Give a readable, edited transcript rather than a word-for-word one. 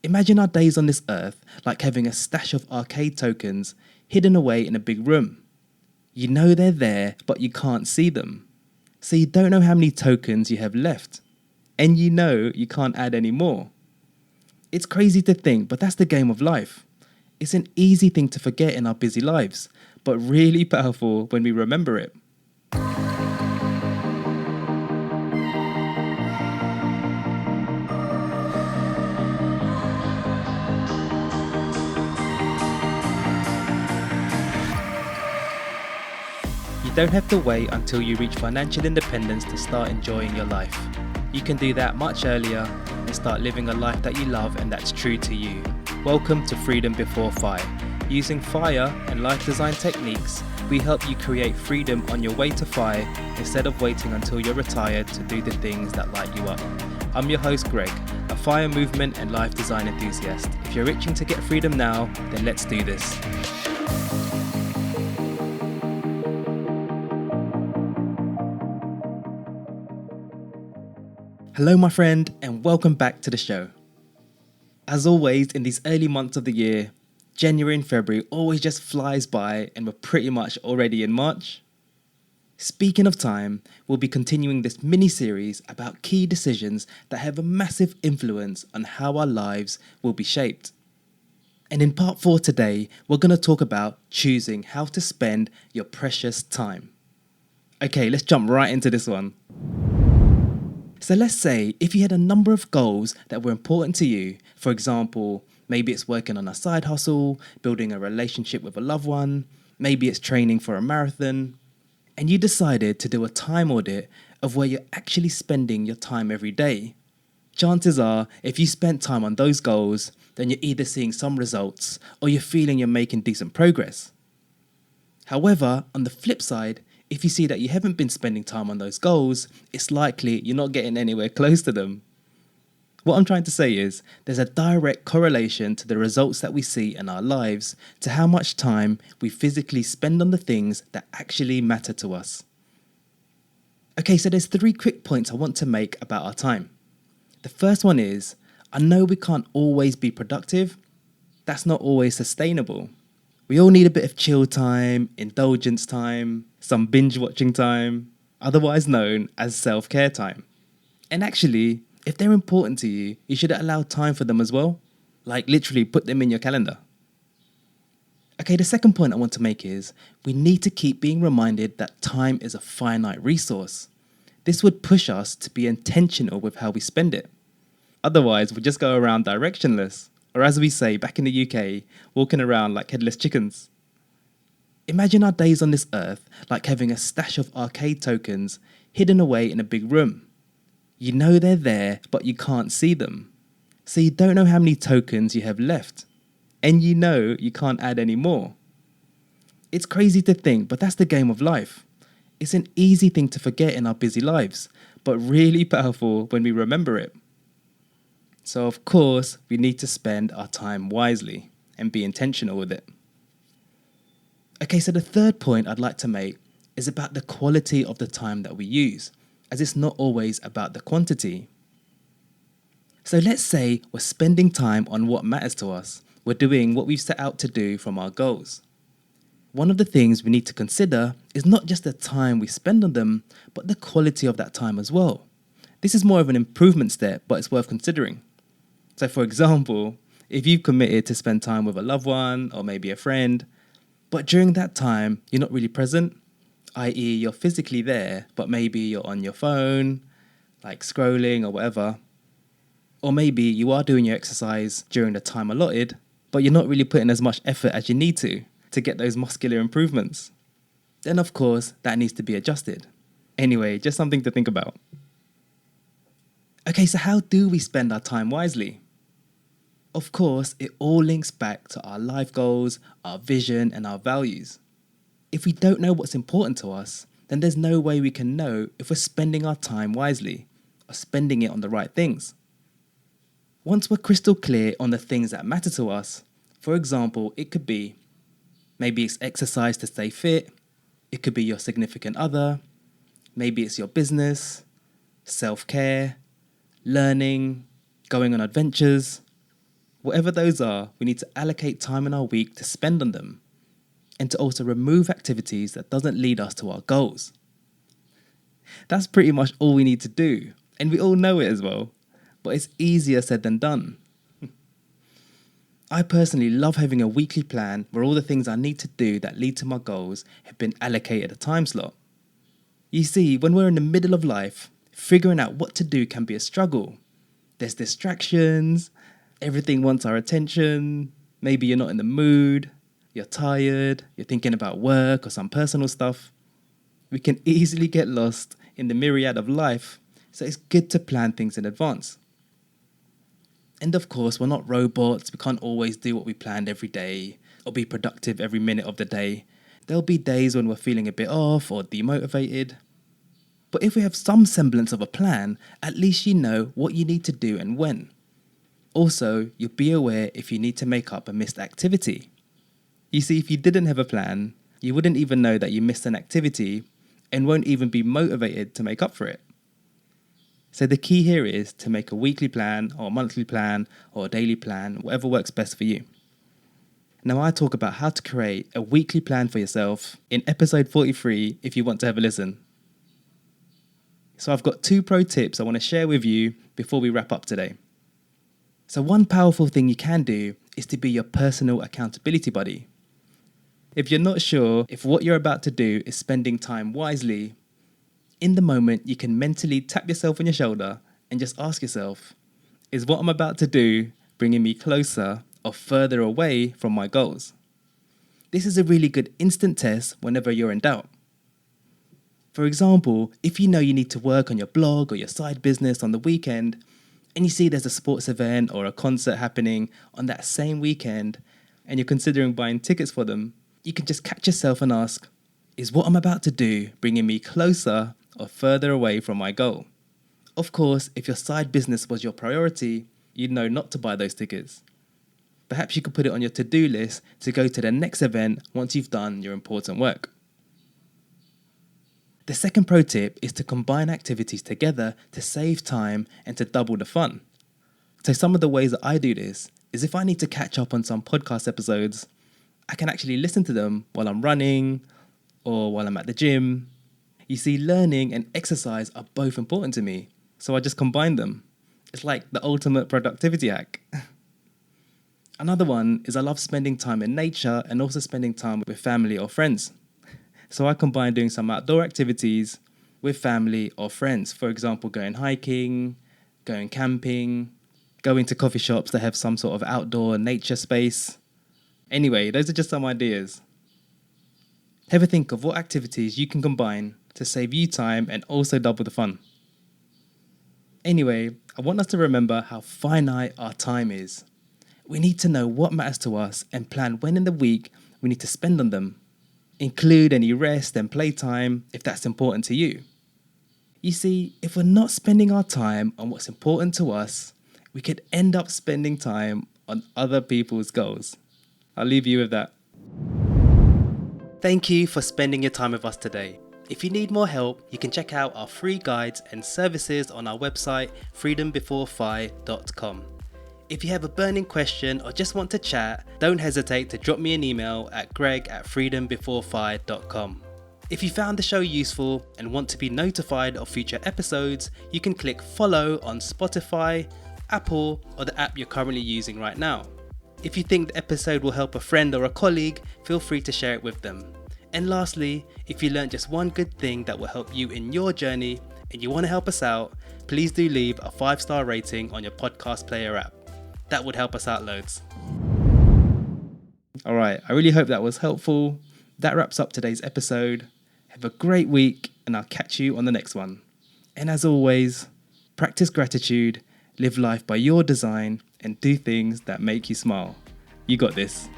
Imagine our days on this earth like having a stash of arcade tokens hidden away in a big room. You know they're there, but you can't see them. So you don't know how many tokens you have left. And you know you can't add any more. It's crazy to think, but that's the game of life. It's an easy thing to forget in our busy lives, but really powerful when we remember it. You don't have to wait until you reach financial independence to start enjoying your life. You can do that much earlier and start living a life that you love and that's true to you. Welcome to Freedom Before FIRE. Using FIRE and life design techniques, we help you create freedom on your way to FIRE instead of waiting until you're retired to do the things that light you up. I'm your host Greg, a FIRE movement and life design enthusiast. If you're itching to get freedom now, then let's do this. Hello my friend, and welcome back to the show. As always, in these early months of the year, January and February always just flies by and we're pretty much already in March. Speaking of time, we'll be continuing this mini-series about key decisions that have a massive influence on how our lives will be shaped. And in part 4 today, we're going to talk about choosing how to spend your precious time. Okay, let's jump right into this one. So let's say if you had a number of goals that were important to you, for example, maybe it's working on a side hustle, building a relationship with a loved one, maybe it's training for a marathon, and you decided to do a time audit of where you're actually spending your time every day. Chances are, if you spent time on those goals, then you're either seeing some results or you're feeling you're making decent progress. However, on the flip side, if you see that you haven't been spending time on those goals, it's likely you're not getting anywhere close to them. What I'm trying to say is, there's a direct correlation to the results that we see in our lives to how much time we physically spend on the things that actually matter to us. Okay, so there's 3 quick points I want to make about our time. The first one is, I know we can't always be productive. That's not always sustainable. We all need a bit of chill time, indulgence time, some binge watching time, otherwise known as self-care time. And actually, if they're important to you, you should allow time for them as well. Like literally put them in your calendar. Okay, the second point I want to make is we need to keep being reminded that time is a finite resource. This would push us to be intentional with how we spend it. Otherwise, we'll just go around directionless, or as we say back in the UK, walking around like headless chickens. Imagine our days on this earth like having a stash of arcade tokens hidden away in a big room. You know they're there, but you can't see them. So you don't know how many tokens you have left. And you know you can't add any more. It's crazy to think, but that's the game of life. It's an easy thing to forget in our busy lives, but really powerful when we remember it. So of course, we need to spend our time wisely and be intentional with it. Okay, so the third point I'd like to make is about the quality of the time that we use, as it's not always about the quantity. So let's say we're spending time on what matters to us. We're doing what we've set out to do from our goals. One of the things we need to consider is not just the time we spend on them, but the quality of that time as well. This is more of an improvement step, but it's worth considering. So for example, if you've committed to spend time with a loved one or maybe a friend, but during that time, you're not really present, i.e. you're physically there, but maybe you're on your phone, like scrolling or whatever. Or maybe you are doing your exercise during the time allotted, but you're not really putting as much effort as you need to get those muscular improvements. Then of course, that needs to be adjusted. Anyway, just something to think about. Okay, so how do we spend our time wisely? Of course, it all links back to our life goals, our vision, and our values. If we don't know what's important to us, then there's no way we can know if we're spending our time wisely or spending it on the right things. Once we're crystal clear on the things that matter to us, for example, it could be maybe it's exercise to stay fit, it could be your significant other, maybe it's your business, self-care, learning, going on adventures. Whatever those are, we need to allocate time in our week to spend on them and to also remove activities that doesn't lead us to our goals. That's pretty much all we need to do, and we all know it as well, but it's easier said than done. I personally love having a weekly plan where all the things I need to do that lead to my goals have been allocated a time slot. You see, when we're in the middle of life, figuring out what to do can be a struggle. There's distractions, everything wants our attention, maybe you're not in the mood, you're tired, you're thinking about work or some personal stuff. We can easily get lost in the myriad of life, so it's good to plan things in advance. And of course, we're not robots, we can't always do what we planned every day or be productive every minute of the day. There'll be days when we're feeling a bit off or demotivated. But if we have some semblance of a plan, at least you know what you need to do and when. Also, you'll be aware if you need to make up a missed activity. You see, if you didn't have a plan, you wouldn't even know that you missed an activity and won't even be motivated to make up for it. So the key here is to make a weekly plan or a monthly plan or a daily plan, whatever works best for you. Now I talk about how to create a weekly plan for yourself in episode 43 if you want to have a listen. So I've got 2 pro tips I want to share with you before we wrap up today. So one powerful thing you can do is to be your personal accountability buddy. If you're not sure if what you're about to do is spending time wisely, in the moment, you can mentally tap yourself on your shoulder and just ask yourself, is what I'm about to do bringing me closer or further away from my goals? This is a really good instant test whenever you're in doubt. For example, if you know you need to work on your blog or your side business on the weekend, and you see there's a sports event or a concert happening on that same weekend, and you're considering buying tickets for them, you can just catch yourself and ask, is what I'm about to do bringing me closer or further away from my goal? Of course, if your side business was your priority, you'd know not to buy those tickets. Perhaps you could put it on your to-do list to go to the next event once you've done your important work. The second pro tip is to combine activities together to save time and to double the fun. So some of the ways that I do this is if I need to catch up on some podcast episodes, I can actually listen to them while I'm running or while I'm at the gym. You see, learning and exercise are both important to me, so I just combine them. It's like the ultimate productivity hack. Another one is I love spending time in nature and also spending time with family or friends. So I combine doing some outdoor activities with family or friends. For example, going hiking, going camping, going to coffee shops that have some sort of outdoor nature space. Anyway, those are just some ideas. Have a think of what activities you can combine to save you time and also double the fun. Anyway, I want us to remember how finite our time is. We need to know what matters to us and plan when in the week we need to spend on them. Include any rest and playtime if that's important to you. You see, if we're not spending our time on what's important to us, we could end up spending time on other people's goals. I'll leave you with that. Thank you for spending your time with us today. If you need more help, you can check out our free guides and services on our website, freedom4fi.com. If you have a burning question or just want to chat, don't hesitate to drop me an email at greg@freedom4fi.com. If you found the show useful and want to be notified of future episodes, you can click follow on Spotify, Apple, or the app you're currently using right now. If you think the episode will help a friend or a colleague, feel free to share it with them. And lastly, if you learned just one good thing that will help you in your journey and you want to help us out, please do leave a 5-star rating on your podcast player app. That would help us out loads. All right, I really hope that was helpful. That wraps up today's episode. Have a great week and I'll catch you on the next one. And as always, practice gratitude, live life by your design, and do things that make you smile. You got this.